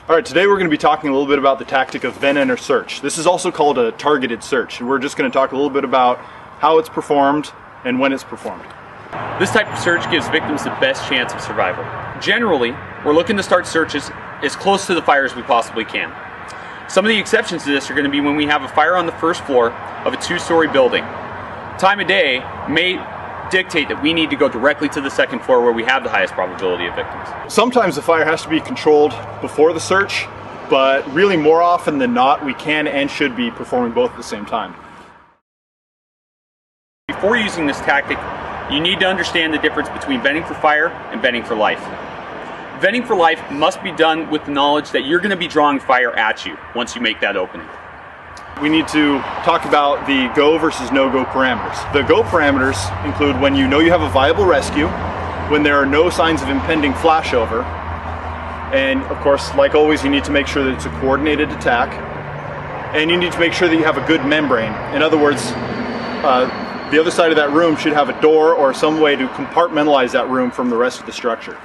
Alright, today we're going to be talking a little bit about the tactic of vent enter search. This is also called a targeted search, and we're just going to talk a little bit about how it's performed and when it's performed. This type of search gives victims the best chance of survival. Generally, we're looking to start searches as close to the fire as we possibly can. Some of the exceptions to this are going to be when we have a fire on the first floor of a two-story building. Time of day may dictate that we need to go directly to the second floor where we have the highest probability of victims. Sometimes the fire has to be controlled before the search, but really more often than not, we can and should be performing both at the same time. Before using this tactic, you need to understand the difference between venting for fire and venting for life. Venting for life must be done with the knowledge that you're going to be drawing fire at you once you make that opening. We need to talk about the go versus no-go parameters. The go parameters include when you know you have a viable rescue, when there are no signs of impending flashover, and of course, like always, you need to make sure that it's a coordinated attack, and you need to make sure that you have a good membrane. In other words, the other side of that room should have a door or some way to compartmentalize that room from the rest of the structure.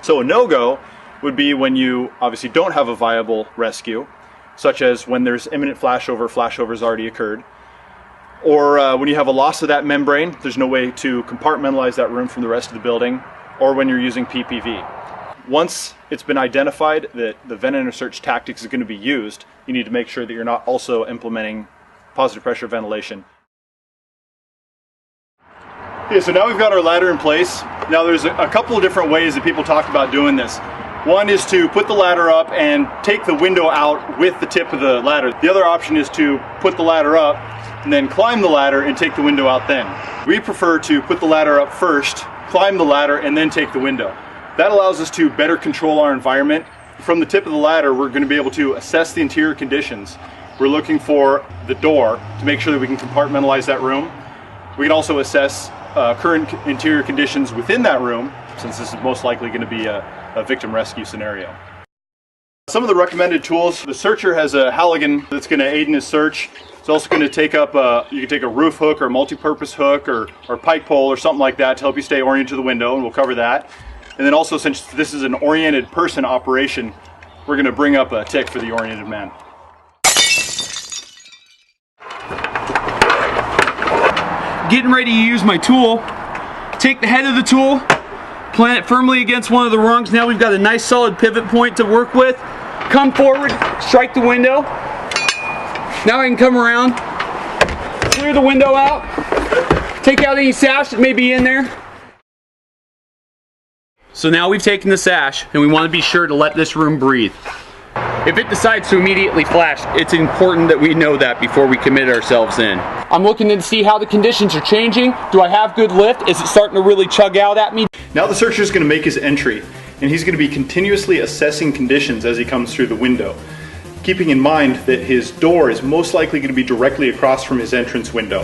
So a no-go would be when you obviously don't have a viable rescue, such as when there's imminent flashover's already occurred, or when you have a loss of that membrane, there's no way to compartmentalize that room from the rest of the building, or when you're using PPV. Once it's been identified that the vent enter search tactics is going to be used, you need to make sure that you're not also implementing positive pressure ventilation. Okay, so now we've got our ladder in place. Now there's a couple of different ways that people talk about doing this. One is to put the ladder up and take the window out with the tip of the ladder. The other option is to put the ladder up and then climb the ladder and take the window out then. We prefer to put the ladder up first, climb the ladder, and then take the window. That allows us to better control our environment. From the tip of the ladder, we're going to be able to assess the interior conditions. We're looking for the door to make sure that we can compartmentalize that room. We can also assess current interior conditions within that room, since this is most likely going to be a victim rescue scenario. Some of the recommended tools: the searcher has a Halligan that's going to aid in his search. It's also going to take up you can take a roof hook or multi-purpose hook or pike pole or something like that to help you stay oriented to the window, and we'll cover that. And then also, since this is an oriented person operation, we're going to bring up a tick for the oriented man. Getting ready to use my tool. Take the head of the tool, plant it firmly against one of the rungs. Now we've got a nice solid pivot point to work with. Come forward, strike the window. Now I can come around, clear the window out, take out any sash that may be in there. So now we've taken the sash, and we want to be sure to let this room breathe. If it decides to immediately flash, it's important that we know that before we commit ourselves in. I'm looking to see how the conditions are changing. Do I have good lift? Is it starting to really chug out at me? Now the searcher is going to make his entry, and he's going to be continuously assessing conditions as he comes through the window, keeping in mind that his door is most likely going to be directly across from his entrance window.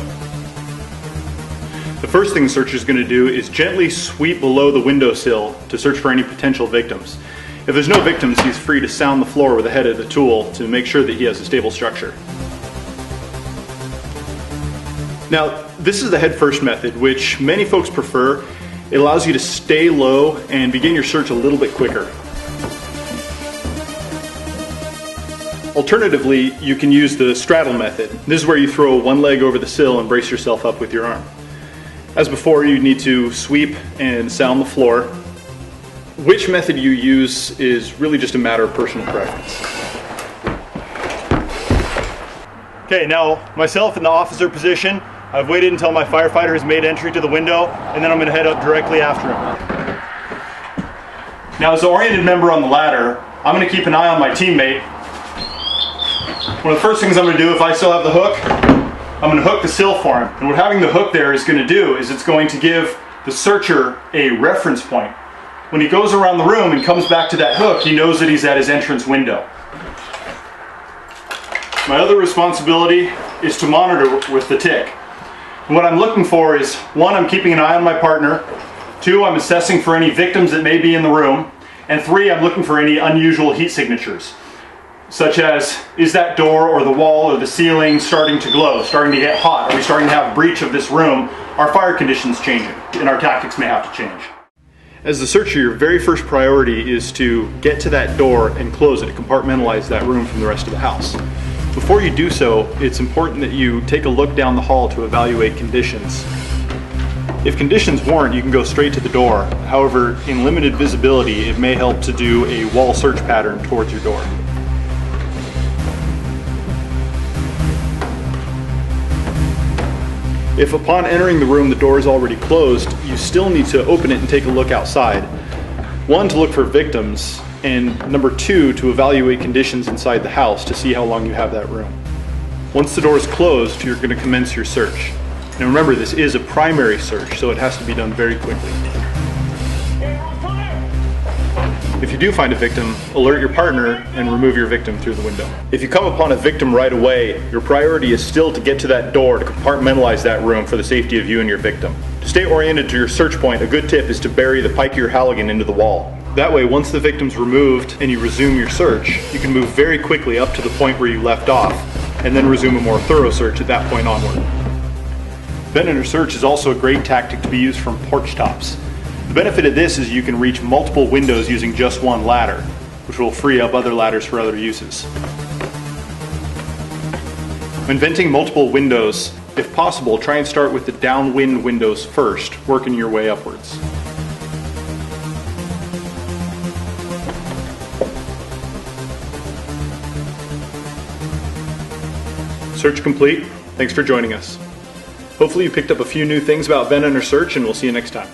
The first thing the searcher is going to do is gently sweep below the windowsill to search for any potential victims. If there's no victims, he's free to sound the floor with the head of the tool to make sure that he has a stable structure. Now, this is the head first method, which many folks prefer. It allows you to stay low and begin your search a little bit quicker. Alternatively, you can use the straddle method. This is where you throw one leg over the sill and brace yourself up with your arm. As before, you need to sweep and sound the floor. Which method you use is really just a matter of personal preference. Okay, now myself in the officer position, I've waited until my firefighter has made entry to the window, and then I'm going to head up directly after him. Now, as the oriented member on the ladder, I'm going to keep an eye on my teammate. One of the first things I'm going to do, if I still have the hook, I'm going to hook the sill for him. And what having the hook there is going to do is it's going to give the searcher a reference point. When he goes around the room and comes back to that hook, he knows that he's at his entrance window. My other responsibility is to monitor with the tick. And what I'm looking for is, one, I'm keeping an eye on my partner. Two, I'm assessing for any victims that may be in the room. And three, I'm looking for any unusual heat signatures, such as, is that door or the wall or the ceiling starting to glow, starting to get hot? Are we starting to have breach of this room? Are fire conditions changing? And our tactics may have to change. As the searcher, your very first priority is to get to that door and close it, compartmentalize that room from the rest of the house. Before you do so, it's important that you take a look down the hall to evaluate conditions. If conditions warrant, you can go straight to the door. However, in limited visibility, it may help to do a wall search pattern towards your door. If upon entering the room the door is already closed, you still need to open it and take a look outside. One, to look for victims, and number two, to evaluate conditions inside the house to see how long you have that room. Once the door is closed, you're going to commence your search. Now remember, this is a primary search, so it has to be done very quickly. If you do find a victim, alert your partner and remove your victim through the window. If you come upon a victim right away, your priority is still to get to that door to compartmentalize that room for the safety of you and your victim. To stay oriented to your search point, a good tip is to bury the pike or Halligan into the wall. That way, once the victim's removed and you resume your search, you can move very quickly up to the point where you left off, and then resume a more thorough search at that point onward. Vent under search is also a great tactic to be used from porch tops. The benefit of this is you can reach multiple windows using just one ladder, which will free up other ladders for other uses. When venting multiple windows, if possible, try and start with the downwind windows first, working your way upwards. Search complete. Thanks for joining us. Hopefully you picked up a few new things about vent under search, and we'll see you next time.